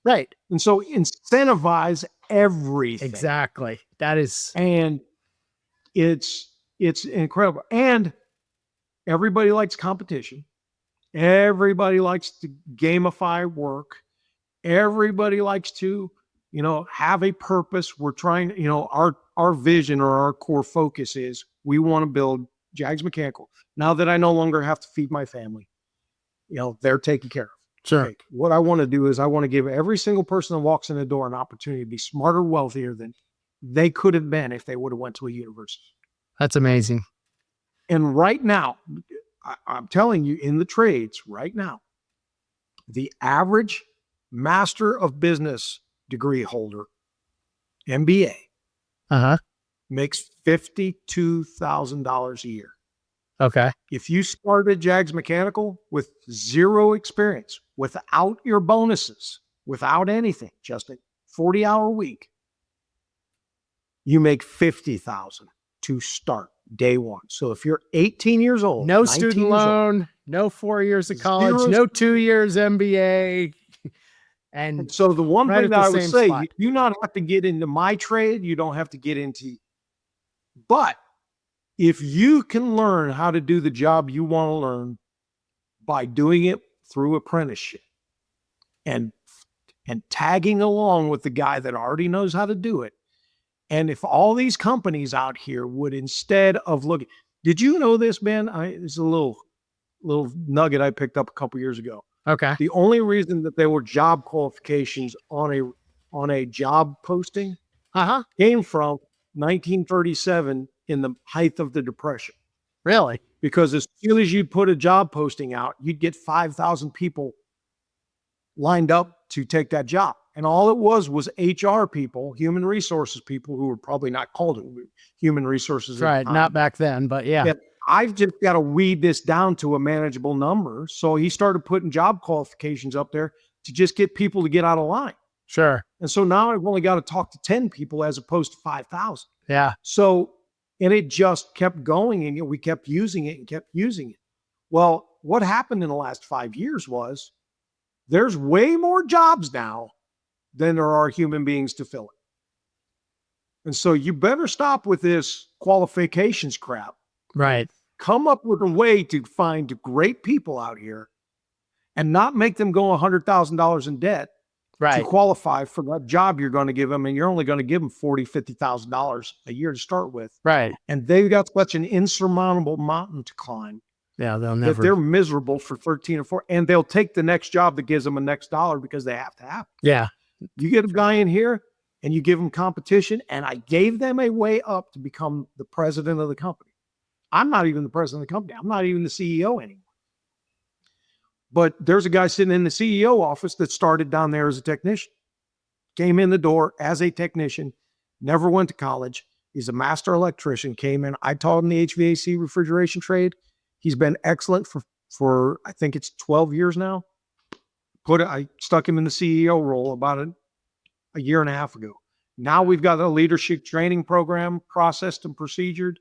[SPEAKER 1] Right.
[SPEAKER 2] And so incentivize everything.
[SPEAKER 1] Exactly. That is.
[SPEAKER 2] And it's incredible. And everybody likes competition. Everybody likes to gamify work. Everybody likes to, have a purpose. We're trying, our vision or our core focus is we want to build Jags Mechanical. Now that I no longer have to feed my family, they're taken care of.
[SPEAKER 1] Sure.
[SPEAKER 2] Okay. What I want to do is I want to give every single person that walks in the door an opportunity to be smarter, wealthier than they could have been if they would have went to a university.
[SPEAKER 1] That's amazing.
[SPEAKER 2] And right now, I'm telling you, in the trades right now, the average Master of Business degree holder, MBA, makes $52,000 a year.
[SPEAKER 1] Okay.
[SPEAKER 2] If you started Jags Mechanical with zero experience, without your bonuses, without anything, just a 40-hour week, you make $50,000 to start day one. So if you're 18 years old,
[SPEAKER 1] no student loan, no 4 years of college, no 2 years MBA. And
[SPEAKER 2] so the one thing that I would say, you do not have to get into my trade. You don't have to get into, but if you can learn how to do the job you want to learn by doing it through apprenticeship and tagging along with the guy that already knows how to do it. And if all these companies out here would, instead of looking, did you know this, Ben? It's a little nugget I picked up a couple years ago.
[SPEAKER 1] Okay.
[SPEAKER 2] The only reason that there were job qualifications on a job posting came from 1937 in the height of the Depression.
[SPEAKER 1] Really?
[SPEAKER 2] Because as soon as you put a job posting out, you'd get 5,000 people lined up to take that job. And all it was HR people, human resources people who were probably not called human resources.
[SPEAKER 1] Right. Not back then, but yeah.
[SPEAKER 2] I've just got to weed this down to a manageable number. So he started putting job qualifications up there to just get people to get out of line.
[SPEAKER 1] Sure.
[SPEAKER 2] And so now I've only got to talk to 10 people as opposed to 5,000.
[SPEAKER 1] Yeah.
[SPEAKER 2] So, and it just kept going and we kept using it and kept using it. Well, what happened in the last 5 years was there's way more jobs now than there are human beings to fill it. And so you better stop with this qualifications crap.
[SPEAKER 1] Right.
[SPEAKER 2] Come up with a way to find great people out here and not make them go $100,000 in debt to qualify for that job you're going to give them. And you're only going to give them $40,000, $50,000 a year to start with.
[SPEAKER 1] Right.
[SPEAKER 2] And they've got such an insurmountable mountain to climb.
[SPEAKER 1] Yeah, they'll never.
[SPEAKER 2] That they're miserable for 13 or 14. And they'll take the next job that gives them a next dollar because they have to have it.
[SPEAKER 1] Yeah.
[SPEAKER 2] You get a guy in here and you give them competition. And I gave them a way up to become the president of the company. I'm not even the president of the company. I'm not even the CEO anymore. But there's a guy sitting in the CEO office that started down there as a technician. Came in the door as a technician, never went to college. He's a master electrician, came in. I taught him the HVAC refrigeration trade. He's been excellent for I think it's 12 years now. I stuck him in the CEO role about a year and a half ago. Now we've got a leadership training program processed and procedured.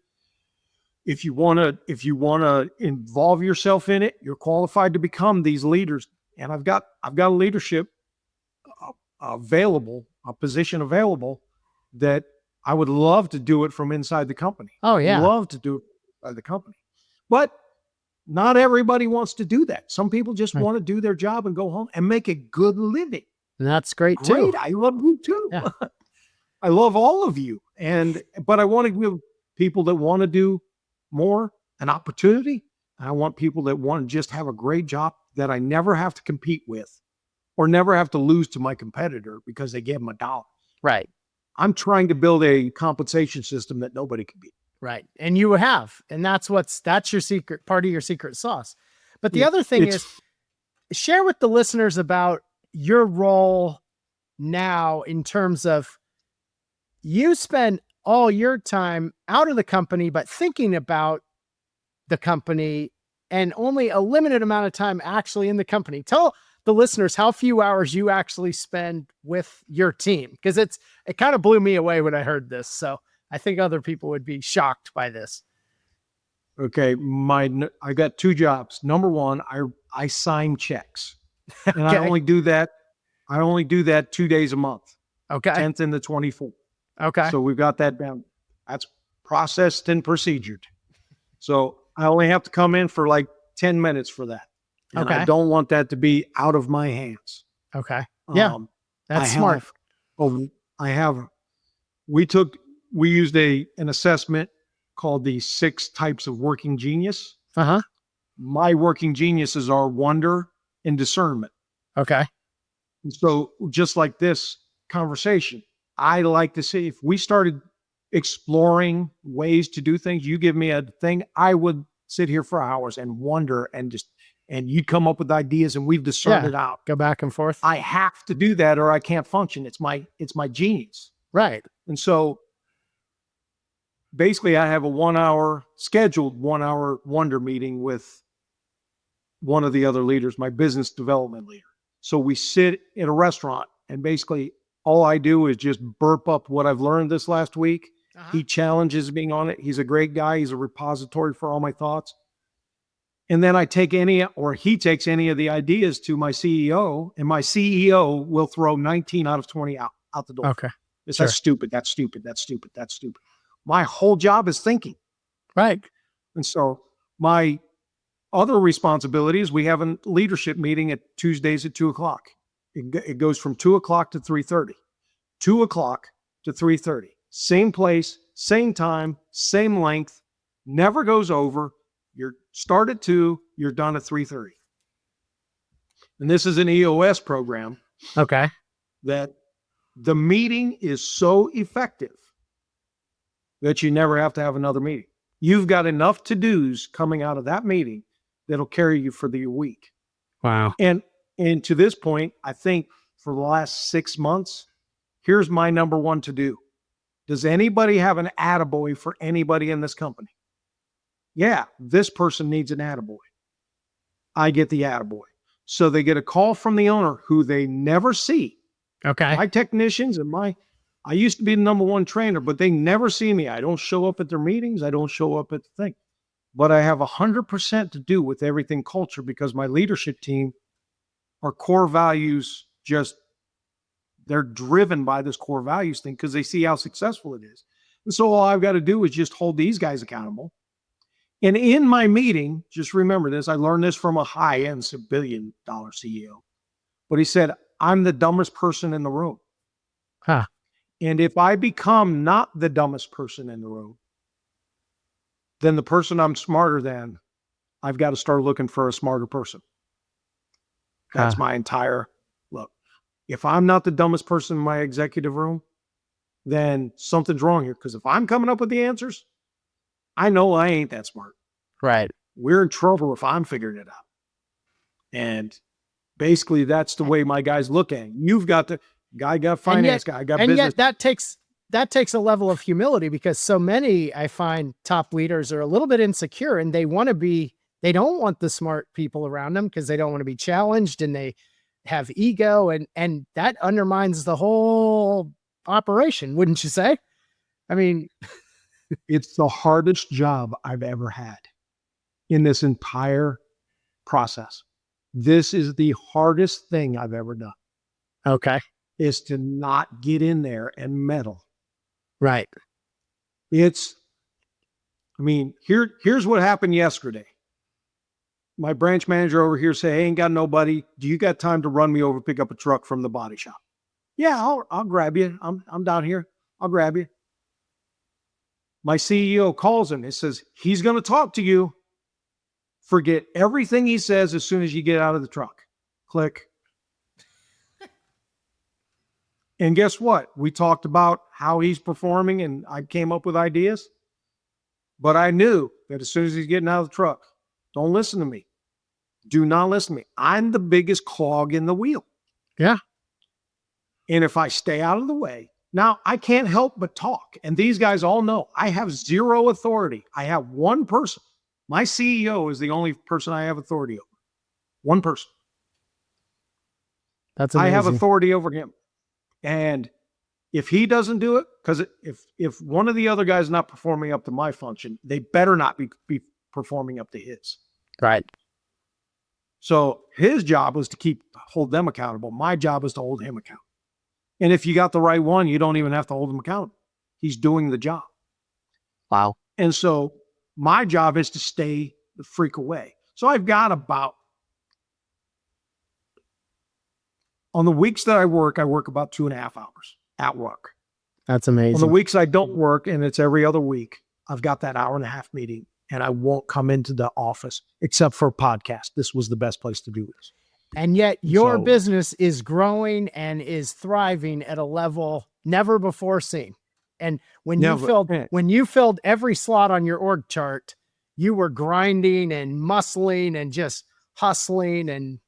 [SPEAKER 2] If you want to involve yourself in it, you're qualified to become these leaders. And I've got a leadership available, a position available that I would love to do it from inside the company.
[SPEAKER 1] Oh yeah.
[SPEAKER 2] Love to do it by the company. But not everybody wants to do that. Some people just want to do their job and go home and make a good living.
[SPEAKER 1] And that's great too.
[SPEAKER 2] I love you too.
[SPEAKER 1] Yeah.
[SPEAKER 2] I love all of you. But I want to give people that want to do more an opportunity. I want people that want to just have a great job that I never have to compete with or never have to lose to my competitor because they gave them $1.
[SPEAKER 1] Right.
[SPEAKER 2] I'm trying to build a compensation system that nobody can beat.
[SPEAKER 1] Right. And you have, and that's your secret, part of your secret sauce. But the other thing is share with the listeners about your role now in terms of you spend all your time out of the company, but thinking about the company and only a limited amount of time actually in the company. Tell the listeners how few hours you actually spend with your team. Because it kind of blew me away when I heard this. So I think other people would be shocked by this.
[SPEAKER 2] Okay, I got 2 jobs. Number 1, I sign checks, and
[SPEAKER 1] Okay.
[SPEAKER 2] I only do that 2 days a month.
[SPEAKER 1] Okay.
[SPEAKER 2] 10th and the 24th.
[SPEAKER 1] Okay.
[SPEAKER 2] So we've got that down. That's processed and procedured. So I only have to come in for like 10 minutes for that. And I don't want that to be out of my hands.
[SPEAKER 1] Okay. Yeah. That's smart.
[SPEAKER 2] We used an assessment called the 6 types of working genius.
[SPEAKER 1] Uh-huh.
[SPEAKER 2] My working geniuses are wonder and discernment.
[SPEAKER 1] Okay.
[SPEAKER 2] And so just like this conversation, I like to see if we started exploring ways to do things. You give me a thing, I would sit here for hours and wonder and you'd come up with ideas and we've discerned it out.
[SPEAKER 1] Go back and forth.
[SPEAKER 2] I have to do that or I can't function. It's my genius.
[SPEAKER 1] Right.
[SPEAKER 2] And so basically I have a scheduled 1 hour wonder meeting with one of the other leaders, my business development leader. So we sit in a restaurant and basically all I do is just burp up what I've learned this last week. He challenges me on it. He's a great guy. He's a repository for all my thoughts. And then he takes any of the ideas to my CEO, and my CEO will throw 19 out of 20 out the door.
[SPEAKER 1] Okay.
[SPEAKER 2] That's stupid. That's stupid. That's stupid. That's stupid. My whole job is thinking.
[SPEAKER 1] Right.
[SPEAKER 2] And so my other responsibility is we have a leadership meeting at Tuesdays at 2:00. It goes from 2:00 to 3:30. 2:00 to 3:30. Same place, same time, same length, never goes over. You're start at 2, you're done at 3:30. And this is an EOS program.
[SPEAKER 1] Okay.
[SPEAKER 2] That the meeting is so effective that you never have to have another meeting. You've got enough to-dos coming out of that meeting that'll carry you for the week.
[SPEAKER 1] Wow.
[SPEAKER 2] And to this point, I think for the last 6 months, here's my number 1 to-do. Does anybody have an attaboy for anybody in this company? Yeah, this person needs an attaboy. I get the attaboy. So they get a call from the owner who they never see.
[SPEAKER 1] Okay.
[SPEAKER 2] My technicians and I used to be the number 1 trainer, but they never see me. I don't show up at their meetings. I don't show up at the thing. But I have 100% to do with everything culture because my leadership team, our core values, they're driven by this core values thing because they see how successful it is. And so all I've got to do is just hold these guys accountable. And in my meeting, just remember this, I learned this from a high-end billion-dollar CEO. But he said, I'm the dumbest person in the room.
[SPEAKER 1] Huh.
[SPEAKER 2] And if I become not the dumbest person in the room, then the person I'm smarter than, I've got to start looking for a smarter person. That's my entire look. If I'm not the dumbest person in my executive room, then something's wrong here. Because if I'm coming up with the answers, I know I ain't that smart.
[SPEAKER 1] Right.
[SPEAKER 2] We're in trouble if I'm figuring it out. And basically, that's the way my guys look at it. You've got the guy got finance, guy got business.
[SPEAKER 1] And yet that takes a level of humility because so many, I find, top leaders are a little bit insecure and they don't want the smart people around them because they don't want to be challenged and they have ego and that undermines the whole operation, wouldn't you say? I mean,
[SPEAKER 2] it's the hardest job I've ever had in this entire process. This is the hardest thing I've ever done.
[SPEAKER 1] Okay.
[SPEAKER 2] Is to not get in there and meddle.
[SPEAKER 1] Right.
[SPEAKER 2] Here's what happened yesterday. My branch manager over here said, hey, ain't got nobody. Do you got time to run me over, pick up a truck from the body shop? Yeah, I'll grab you. I'm down here. I'll grab you. My CEO calls him and says, he's going to talk to you. Forget everything he says as soon as you get out of the truck. Click. And guess what? We talked about how he's performing and I came up with ideas. But I knew that as soon as he's getting out of the truck, don't listen to me. Do not listen to me. I'm the biggest clog in the wheel.
[SPEAKER 1] Yeah.
[SPEAKER 2] And if I stay out of the way, now I can't help but talk. And these guys all know I have zero authority. I have one person. My CEO is the only person I have authority over. One person.
[SPEAKER 1] That's amazing.
[SPEAKER 2] I have authority over him. And if he doesn't do it, because if one of the other guys is not performing up to my function, they better not be performing up to his.
[SPEAKER 1] Right.
[SPEAKER 2] So his job was to hold them accountable. My job was to hold him accountable. And if you got the right one, you don't even have to hold him accountable. He's doing the job.
[SPEAKER 1] Wow.
[SPEAKER 2] And so my job is to stay the freak away. So I've got about, on the weeks that I work about 2.5 hours at work.
[SPEAKER 1] That's amazing.
[SPEAKER 2] On the weeks I don't work, and it's every other week, I've got that 1.5-hour meeting, and I won't come into the office except for a podcast. This was the best place to do this.
[SPEAKER 1] And yet your business is growing and is thriving at a level never before seen. And when you filled every slot on your org chart, you were grinding and muscling and just hustling and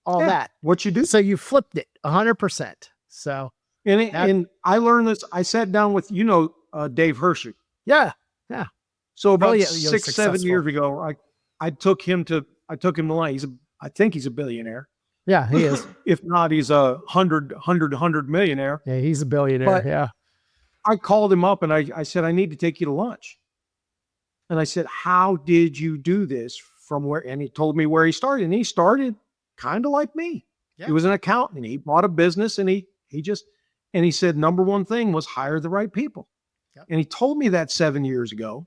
[SPEAKER 1] all that.
[SPEAKER 2] What you do.
[SPEAKER 1] So you flipped it 100%. So,
[SPEAKER 2] and I learned this. I sat down with, Dave Hershey.
[SPEAKER 1] Yeah. Yeah.
[SPEAKER 2] So about 6-7 years ago, I took him to lunch. I think he's a billionaire.
[SPEAKER 1] Yeah, he is.
[SPEAKER 2] If not, he's a 100 millionaire.
[SPEAKER 1] Yeah, he's a billionaire.
[SPEAKER 2] But
[SPEAKER 1] yeah.
[SPEAKER 2] I called him up and I said, I need to take you to lunch. And I said, how did you do this from where? And he told me where he started. And he started kind of like me. Yeah. He was an accountant. He bought a business and he said, number one thing was hire the right people. Yep. And he told me that 7 years ago.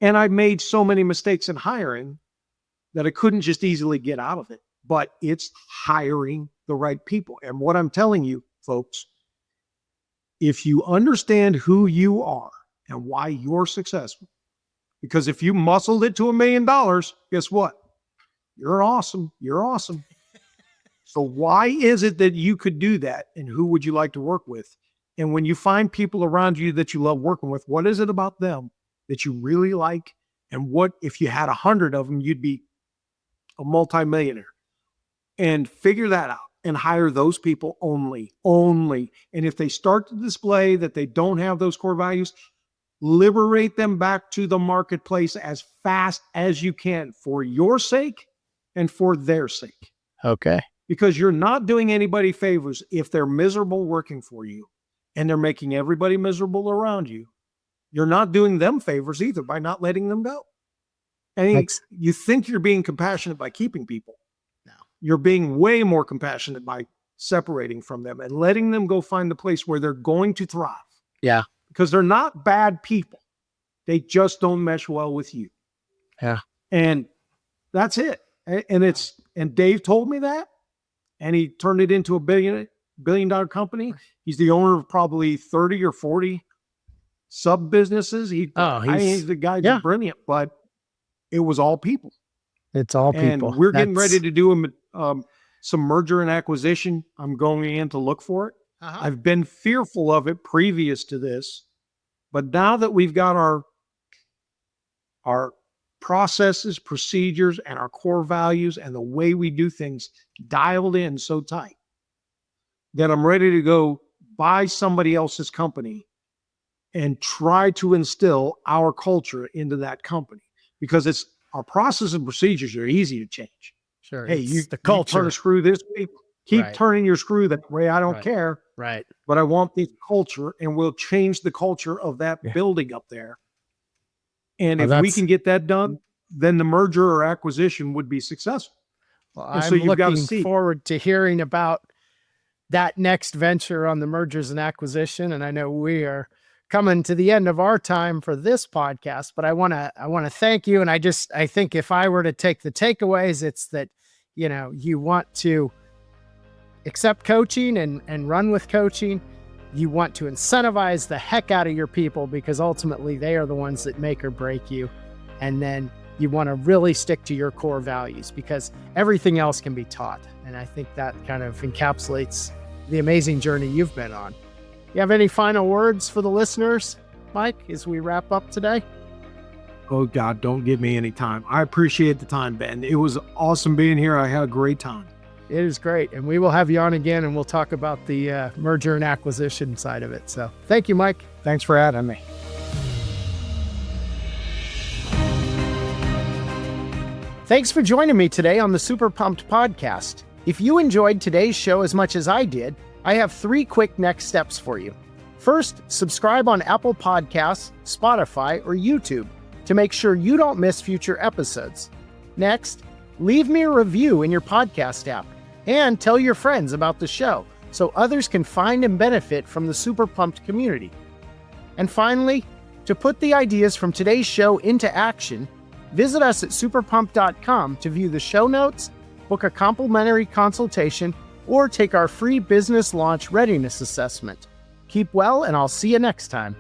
[SPEAKER 2] And I made so many mistakes in hiring that I couldn't just easily get out of it. But it's hiring the right people. And what I'm telling you, folks, if you understand who you are and why you're successful, because if you muscled it to $1 million, guess what? You're awesome. You're awesome. So why is it that you could do that? And who would you like to work with? And when you find people around you that you love working with, what is it about them that you really like? And what if you had 100 of them, you'd be a multimillionaire? And figure that out and hire those people only. And if they start to display that they don't have those core values, liberate them back to the marketplace as fast as you can for your sake and for their sake.
[SPEAKER 1] Okay.
[SPEAKER 2] Because you're not doing anybody favors if they're miserable working for you and they're making everybody miserable around you. You're not doing them favors either by not letting them go. And you think you're being compassionate by keeping people. No. You're being way more compassionate by separating from them and letting them go find the place where they're going to thrive.
[SPEAKER 1] Yeah.
[SPEAKER 2] Because they're not bad people. They just don't mesh well with you.
[SPEAKER 1] Yeah.
[SPEAKER 2] And that's it. And Dave told me that, and he turned it into a $1 billion company. He's the owner of probably 30 or 40 sub businesses. The guy's brilliant, but it was all people.
[SPEAKER 1] It's all people.
[SPEAKER 2] And we're getting ready to do some merger and acquisition. I'm going in to look for it. Uh-huh. I've been fearful of it previous to this, but now that we've got our processes, procedures, and our core values and the way we do things dialed in so tight, that I'm ready to go buy somebody else's company and try to instill our culture into that company, because our process and procedures are easy to change.
[SPEAKER 1] Sure.
[SPEAKER 2] Hey, the culture. You turn a screw this way. Keep turning your screw that way. I don't care.
[SPEAKER 1] Right.
[SPEAKER 2] But I want the culture, and we'll change the culture of that building up there. And if we can get that done, then the merger or acquisition would be successful.
[SPEAKER 1] Well, I'm looking forward to hearing about that next venture on the mergers and acquisition. And I know we are coming to the end of our time for this podcast, but I want to thank you. And I think if I were to take the takeaways, it's that, you want to accept coaching and run with coaching. You want to incentivize the heck out of your people, because ultimately they are the ones that make or break you. And then you want to really stick to your core values, because everything else can be taught. And I think that kind of encapsulates the amazing journey you've been on. You have any final words for the listeners, Mike, as we wrap up today?
[SPEAKER 2] Oh God, don't give me any time. I appreciate the time, Ben. It was awesome being here. I had a great time.
[SPEAKER 1] It is great. And we will have you on again, and we'll talk about the merger and acquisition side of it. So thank you, Mike.
[SPEAKER 2] Thanks for having me.
[SPEAKER 1] Thanks for joining me today on the Super Pumped podcast. If you enjoyed today's show as much as I did, I have 3 quick next steps for you. First, subscribe on Apple Podcasts, Spotify, or YouTube to make sure you don't miss future episodes. Next, leave me a review in your podcast app and tell your friends about the show so others can find and benefit from the Super Pumped community. And finally, to put the ideas from today's show into action, visit us at superpumped.com to view the show notes, book a complimentary consultation, or take our free business launch readiness assessment. Keep well, and I'll see you next time.